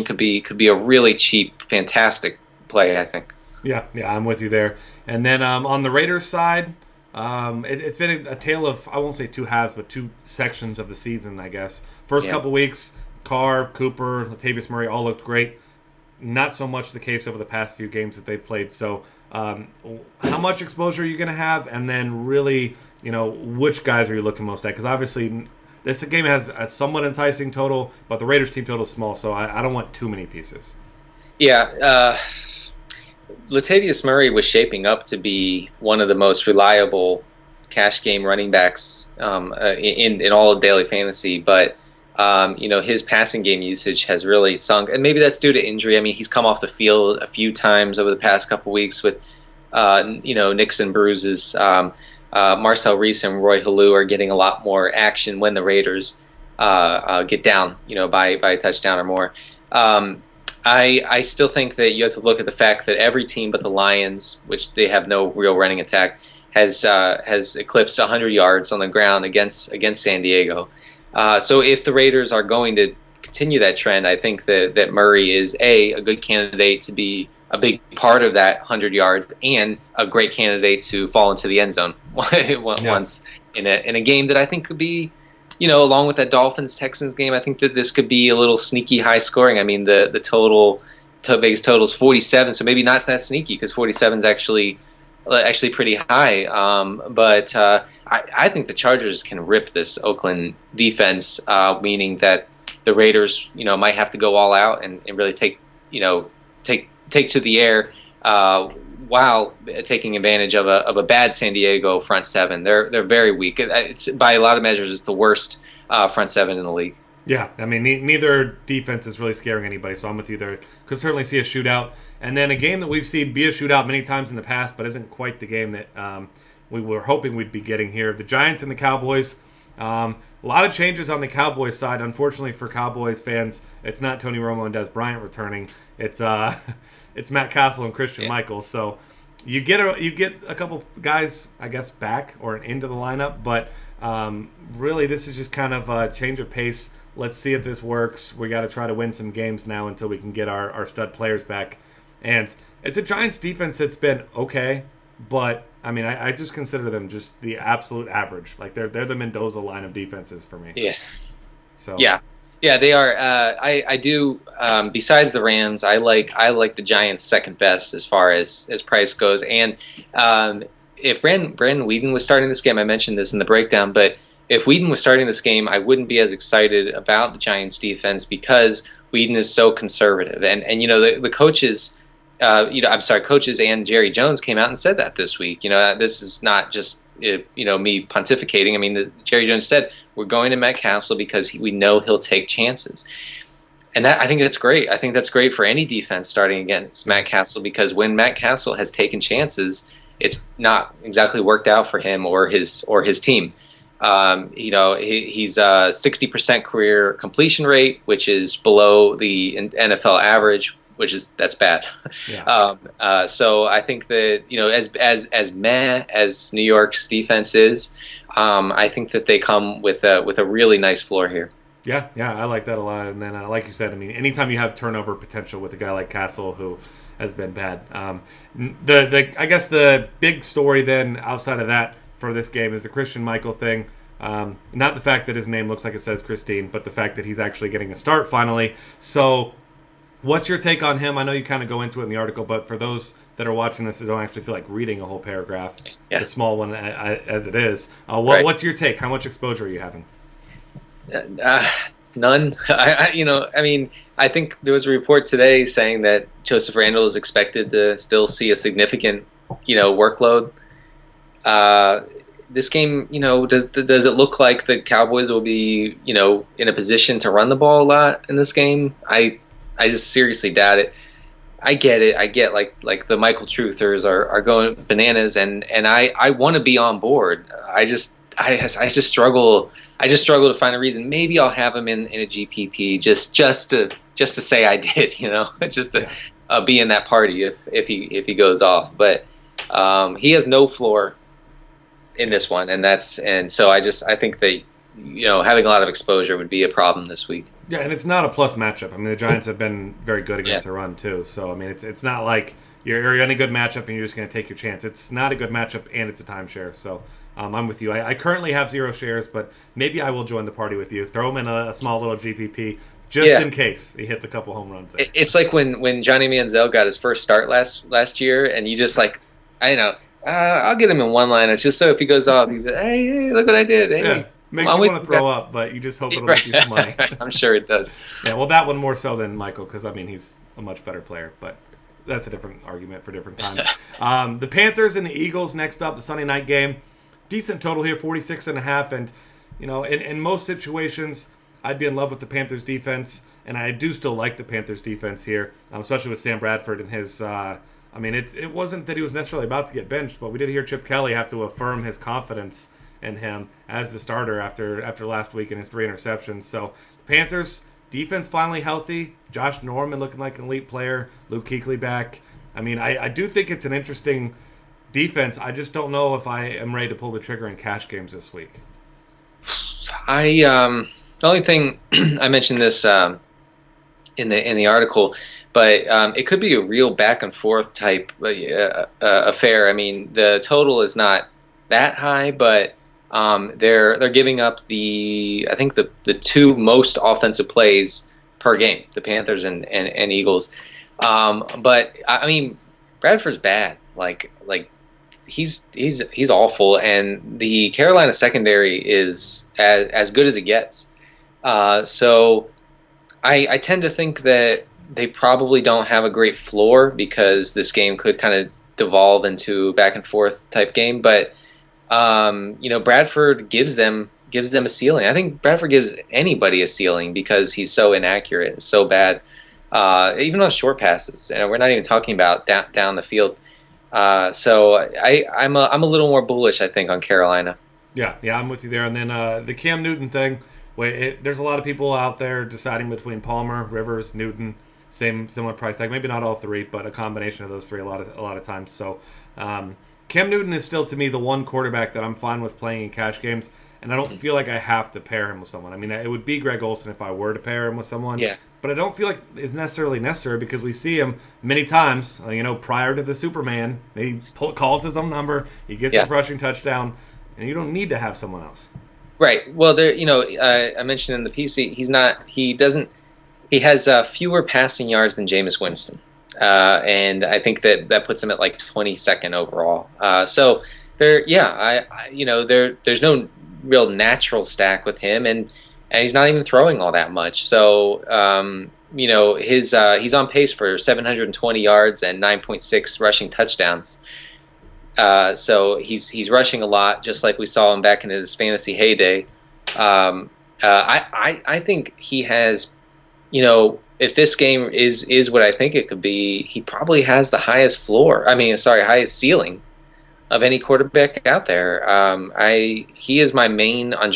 [SPEAKER 2] could be a really cheap, fantastic play, I think.
[SPEAKER 1] Yeah, I'm with you there. And then on the Raiders side, it's been a tale of, I won't say two halves, but two sections of the season, I guess. First couple weeks, Carr, Cooper, Latavius Murray all looked great. Not so much the case over the past few games that they've played. So how much exposure are you going to have? And then really, which guys are you looking most at? Because obviously this game has a somewhat enticing total, but the Raiders team total is small, so I don't want too many pieces.
[SPEAKER 2] Yeah, Latavius Murray was shaping up to be one of the most reliable cash game running backs in all of daily fantasy, but his passing game usage has really sunk, and maybe that's due to injury. I mean, he's come off the field a few times over the past couple weeks with nicks and bruises. Marcel Reese and Roy Halou are getting a lot more action when the Raiders get down, by a touchdown or more. I still think that you have to look at the fact that every team but the Lions, which they have no real running attack, has eclipsed 100 yards on the ground against San Diego. So if the Raiders are going to continue that trend, I think that Murray is a good candidate to be a big part of that 100 yards and a great candidate to fall into the end zone once in a game that I think could be, along with that Dolphins-Texans game, I think that this could be a little sneaky high scoring. I mean, the Vegas total is 47, so maybe not that sneaky because 47 is actually pretty high. But I think the Chargers can rip this Oakland defense, meaning that the Raiders, might have to go all out and really take to the air while taking advantage of a bad San Diego front seven. They're very weak. It's, by a lot of measures, it's the worst front seven in the league.
[SPEAKER 1] Yeah, I mean, neither defense is really scaring anybody, so I'm with you there. Could certainly see a shootout. And then a game that we've seen be a shootout many times in the past, but isn't quite the game that we were hoping we'd be getting here. The Giants and the Cowboys. A lot of changes on the Cowboys side. Unfortunately for Cowboys fans, it's not Tony Romo and Des Bryant returning. It's Matt Castle and Christian Michael. So you get a couple guys, I guess, back or into the lineup, but really this is just kind of a change of pace. Let's see if this works. We got to try to win some games now until we can get our stud players back. And it's a Giants defense that's been okay, but I mean, I just consider them just the absolute average. Like they're the Mendoza line of defenses for me.
[SPEAKER 2] Yeah.
[SPEAKER 1] So
[SPEAKER 2] yeah, they are. I do. Besides the Rams, I like the Giants second best as far as price goes. And if Brandon Weeden was starting this game, I mentioned this in the breakdown, but if Weeden was starting this game, I wouldn't be as excited about the Giants defense because Whedon is so conservative, and the coaches, I'm sorry, coaches and Jerry Jones came out and said that this week. This is not just me pontificating. I mean, Jerry Jones said we're going to Matt Castle because we know he'll take chances. And I think that's great. I think that's great for any defense starting against Matt Castle, because when Matt Castle has taken chances, it's not exactly worked out for him or his team. He's a 60% career completion rate, which is below the NFL average, that's bad.
[SPEAKER 1] Yeah.
[SPEAKER 2] So I think that as meh as New York's defense is, I think that they come with a really nice floor here.
[SPEAKER 1] Yeah, I like that a lot. And then, like you said, I mean, anytime you have turnover potential with a guy like Castle, who has been bad, I guess the big story then outside of that for this game is the Christian Michael thing. Not the fact that his name looks like it says Christine, but the fact that he's actually getting a start finally. So, what's your take on him? I know you kind of go into it in the article, but for those that are watching this, they don't actually feel like reading a whole paragraph, the small one as it is. What's your take? How much exposure are you having?
[SPEAKER 2] None. I think there was a report today saying that Joseph Randle is expected to still see a significant, workload. This game, does it look like the Cowboys will be, in a position to run the ball a lot in this game? I just seriously doubt it. I get it. I get like the Michael Truthers are going bananas, and I want to be on board. I just struggle. I just struggle to find a reason. Maybe I'll have him in a GPP just to say I did, just to be in that party if he goes off. But he has no floor in this one, and so I think that having a lot of exposure would be a problem this week.
[SPEAKER 1] Yeah, and it's not a plus matchup. I mean, the Giants have been very good against the run too. So I mean, it's not like you're in a good matchup and you're just going to take your chance. It's not a good matchup, and it's a timeshare. So. I'm with you. I currently have 0 shares, but maybe I will join the party with you. Throw him in a small little GPP just in case he hits a couple home runs.
[SPEAKER 2] It's like when Johnny Manziel got his first start last year, and you just I'll get him in one liner just so if he goes off, he's like, hey, look what I did. Hey,
[SPEAKER 1] yeah. Makes you want to throw up, but you just hope it'll make you some money.
[SPEAKER 2] I'm sure it does.
[SPEAKER 1] Yeah, well, that one more so than Michael, because, I mean, he's a much better player, but that's a different argument for a different time. The Panthers and the Eagles next up, the Sunday night game. Decent total here, 46.5, and in most situations, I'd be in love with the Panthers defense, and I do still like the Panthers defense here, especially with Sam Bradford and his. It wasn't that he was necessarily about to get benched, but we did hear Chip Kelly have to affirm his confidence in him as the starter after last week and his 3 interceptions. So the Panthers defense finally healthy. Josh Norman looking like an elite player. Luke Kuechly back. I mean, I do think it's an interesting defense. I just don't know if I am ready to pull the trigger in cash games this week.
[SPEAKER 2] The only thing I mentioned this in the article, but it could be a real back and forth type affair. I mean, the total is not that high, but they're giving up the 2 most offensive plays per game, the Panthers and Eagles. But I mean, Bradford's bad. Like he's awful, and the Carolina secondary is as good as it gets. So I tend to think that they probably don't have a great floor, because this game could kind of devolve into a back and forth type game. But Bradford gives them a ceiling. I think Bradford gives anybody a ceiling because he's so inaccurate, so bad, even on short passes. And we're not even talking about down the field. So I'm a little more bullish, I think, on Carolina.
[SPEAKER 1] Yeah, I'm with you there. And then the Cam Newton thing. There's a lot of people out there deciding between Palmer, Rivers, Newton, similar price tag. Maybe not all 3, but a combination of those 3 a lot of times. So Cam Newton is still to me the one quarterback that I'm fine with playing in cash games, and I don't feel like I have to pair him with someone. I mean, it would be Greg Olsen if I were to pair him with someone.
[SPEAKER 2] Yeah.
[SPEAKER 1] But I don't feel like it's necessarily necessary, because we see him many times, prior to the Superman. He calls his own number, he gets his rushing touchdown, and you don't need to have someone else.
[SPEAKER 2] Right. Well, there, I mentioned in the PC, he has fewer passing yards than Jameis Winston. And I think that puts him at like 22nd overall. So there's no real natural stack with him, and he's not even throwing all that much. So he's on pace for 720 yards and 9.6 rushing touchdowns. So he's rushing a lot, just like we saw him back in his fantasy heyday. I think he has, if this game is what I think it could be, he probably has the highest floor. I mean, sorry, highest ceiling of any quarterback out there. He is my main on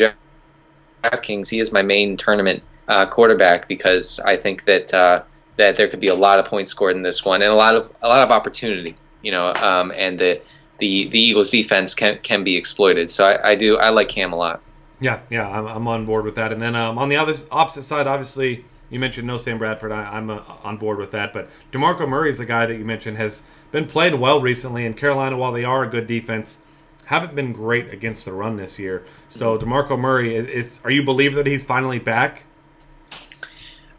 [SPEAKER 2] DraftKings. He is my main tournament quarterback because I think that there could be a lot of points scored in this one and a lot of opportunity. And the Eagles defense can be exploited. So I like Cam a lot.
[SPEAKER 1] Yeah, I'm on board with that. And then on the opposite side, obviously, you mentioned no Sam Bradford. I'm on board with that. But DeMarco Murray is the guy that you mentioned has been playing well recently. And Carolina, while they are a good defense, haven't been great against the run this year. So DeMarco Murray, are you believe that he's finally back?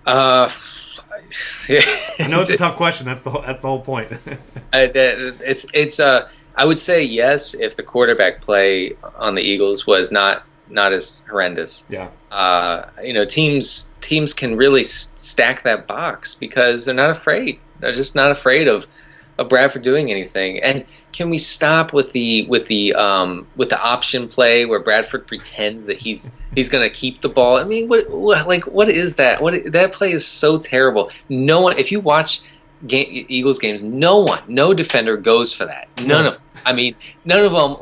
[SPEAKER 2] Uh,
[SPEAKER 1] I know it's a tough question. That's the whole point.
[SPEAKER 2] it's I would say yes if the quarterback play on the Eagles was not as horrendous.
[SPEAKER 1] Yeah.
[SPEAKER 2] Teams can really stack that box because they're not afraid. They're just not afraid of Bradford doing anything. And can we stop with the option play where Bradford pretends that he's going to keep the ball? I mean, what is that? That play is so terrible. No one, if you watch Eagles games, no defender goes for that. None of them. I mean, none of them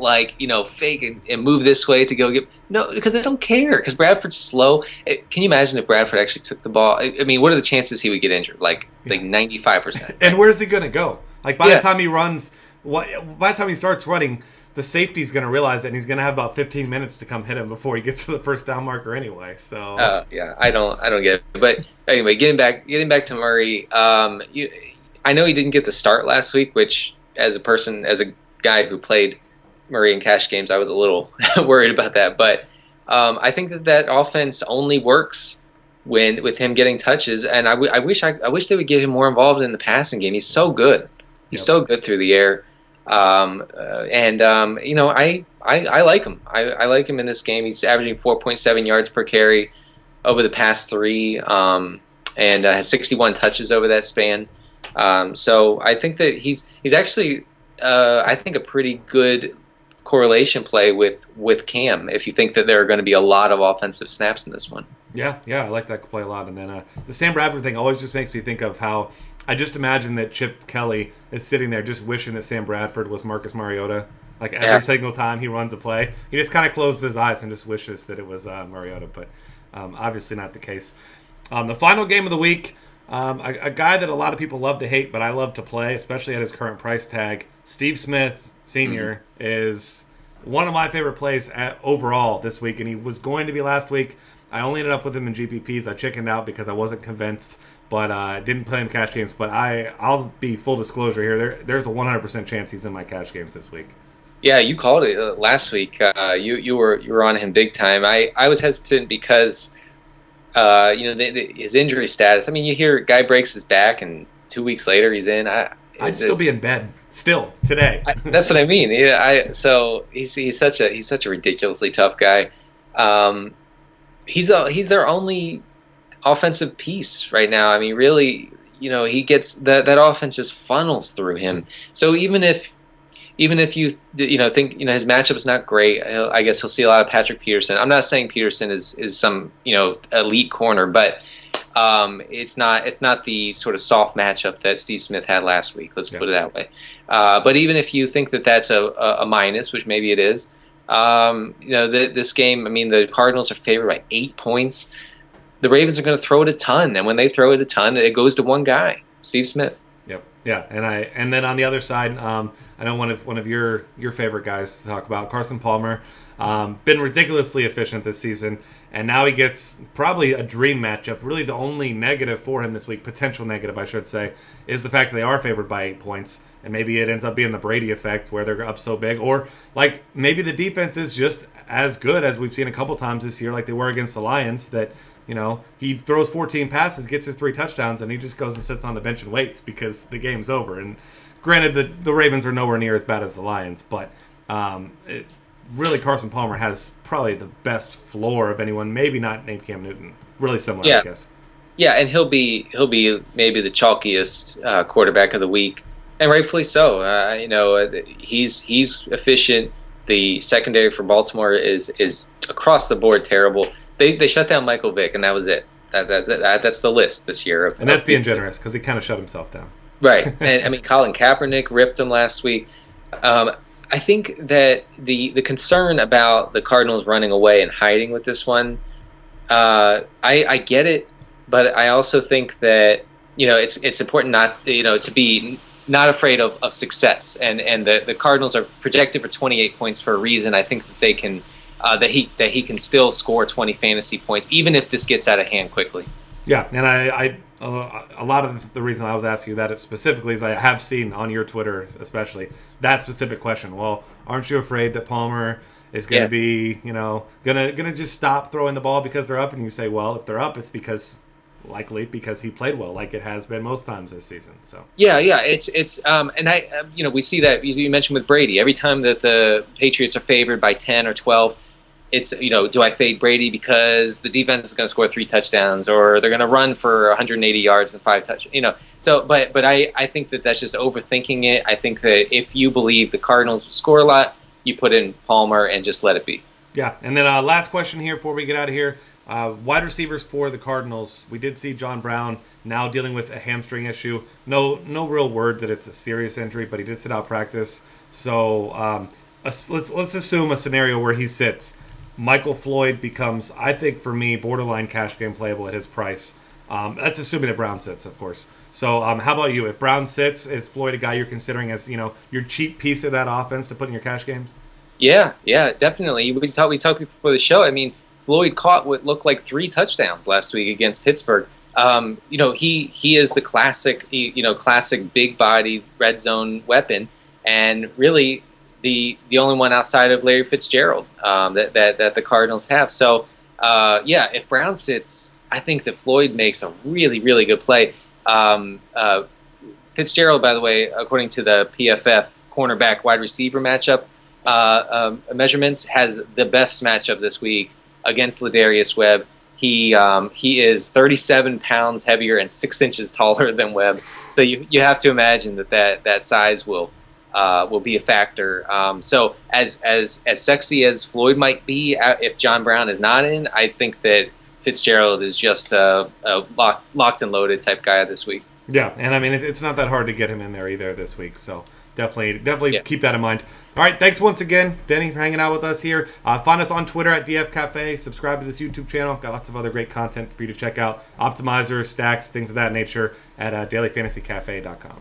[SPEAKER 2] fake and move this way to go get because they don't care because Bradford's slow. Can you imagine if Bradford actually took the ball? I mean, what are the chances he would get injured? Like 95%.
[SPEAKER 1] And where's he going to go? Like by the time he runs, by the time he starts running, the safety's going to realize it, and he's going to have about 15 minutes to come hit him before he gets to the first down marker anyway. So
[SPEAKER 2] I don't get it. But anyway, getting back to Murray, I know he didn't get the start last week, which as a guy who played Murray in cash games, I was a little worried about that. But I think that offense only works with him getting touches, and I wish they would get him more involved in the passing game. He's so good. He's so good through the air. I like him. I like him in this game. He's averaging 4.7 yards per carry over the past three, and has 61 touches over that span. So I think that he's actually I think a pretty good correlation play with Cam if you think that there are going to be a lot of offensive snaps in this one.
[SPEAKER 1] Yeah, I like that play a lot. And then the Sam Bradford thing always just makes me think of how I just imagine that Chip Kelly is sitting there just wishing that Sam Bradford was Marcus Mariota. Like every single time he runs a play, he just kind of closes his eyes and just wishes that it was Mariota. But obviously not the case. The final game of the week, a guy that a lot of people love to hate, but I love to play, especially at his current price tag. Steve Smith Sr. is one of my favorite plays overall this week, and he was going to be last week. I only ended up with him in GPPs. I chickened out because I wasn't convinced, but didn't play him cash games. But I'll be full disclosure here. There's a 100% chance he's in my cash games this week.
[SPEAKER 2] Yeah, you called it last week. You were on him big time. I was hesitant because his injury status. I mean, you hear a guy breaks his back and 2 weeks later he's in.
[SPEAKER 1] I'd still be in bed still today.
[SPEAKER 2] That's what I mean. Yeah, so he's such a ridiculously tough guy. He's their only offensive piece right now. I mean, really, he gets that offense just funnels through him. So even if you think his matchup's not great, I guess he'll see a lot of Patrick Peterson. I'm not saying Peterson is some elite corner, but it's not the sort of soft matchup that Steve Smith had last week. Let's put it that way. But even if you think that that's a minus, which maybe it is, this game. I mean, the Cardinals are favored by 8 points. The Ravens are going to throw it a ton, and when they throw it a ton, it goes to one guy, Steve Smith.
[SPEAKER 1] Yep. Yeah, and then on the other side, I know one of your favorite guys to talk about, Carson Palmer, been ridiculously efficient this season, and now he gets probably a dream matchup. Really, the only negative for him this week, potential negative, I should say, is the fact that they are favored by 8 points, and maybe it ends up being the Brady effect where they're up so big, or like maybe the defense is just as good as we've seen a couple times this year, like they were against the Lions, that he throws 14 passes, gets his 3 touchdowns, and he just goes and sits on the bench and waits because the game's over. And granted, the Ravens are nowhere near as bad as the Lions, but really Carson Palmer has probably the best floor of anyone, maybe not named Cam Newton. Really similar, I guess.
[SPEAKER 2] Yeah, and he'll be maybe the chalkiest quarterback of the week, and rightfully so. He's efficient. The secondary for Baltimore is across the board terrible. They shut down Michael Vick, and that was it. That's the list this year.
[SPEAKER 1] And that's being generous because he kind of shut himself down.
[SPEAKER 2] Right, and I mean Colin Kaepernick ripped him last week. I think that the concern about the Cardinals running away and hiding with this one, I get it, but I also think that it's important not to be not afraid of success, and the Cardinals are projected for 28 points for a reason. I think that they can that he can still score 20 fantasy points even if this gets out of hand quickly.
[SPEAKER 1] Yeah, and I a lot of the reason I was asking you that specifically is I have seen on your Twitter, especially, that specific question. Well, aren't you afraid that Palmer is going to be, gonna just stop throwing the ball because they're up? And you say, well, if they're up, it's likely because he played well, like it has been most times this season. So
[SPEAKER 2] yeah, it's and we see that you mentioned with Brady. Every time that the Patriots are favored by 10 or 12. It's, do I fade Brady because the defense is going to score 3 touchdowns, or they're going to run for 180 yards and 5 touchdowns? So, but I think that that's just overthinking it. I think that if you believe the Cardinals will score a lot, you put in Palmer and just let it be.
[SPEAKER 1] Yeah, and then last question here before we get out of here. Wide receivers for the Cardinals. We did see John Brown now dealing with a hamstring issue. No real word that it's a serious injury, but he did sit out practice. So let's assume a scenario where he sits. Michael Floyd becomes, I think for me, borderline cash game playable at his price. That's assuming that Brown sits, of course. So how about you? If Brown sits, is Floyd a guy you're considering as your cheap piece of that offense to put in your cash games?
[SPEAKER 2] Yeah, definitely. We talked before the show. I mean, Floyd caught what looked like 3 touchdowns last week against Pittsburgh. He is the classic big body red zone weapon, and really the only one outside of Larry Fitzgerald that the Cardinals have. So if Brown sits, I think that Floyd makes a really, really good play. Fitzgerald, by the way, according to the PFF cornerback wide receiver matchup measurements, has the best matchup this week against Ladarius Webb. He is 37 pounds heavier and 6 inches taller than Webb. So you have to imagine that size will be a factor. So as sexy as Floyd might be, if John Brown is not in, I think that Fitzgerald is just a locked and loaded type guy this week.
[SPEAKER 1] Yeah, and I mean it's not that hard to get him in there either this week. So definitely keep that in mind. All right, thanks once again, Denny, for hanging out with us here. Find us on Twitter at DF Cafe. Subscribe to this YouTube channel. Got lots of other great content for you to check out. Optimizers, stacks, things of that nature at dailyfantasycafe.com.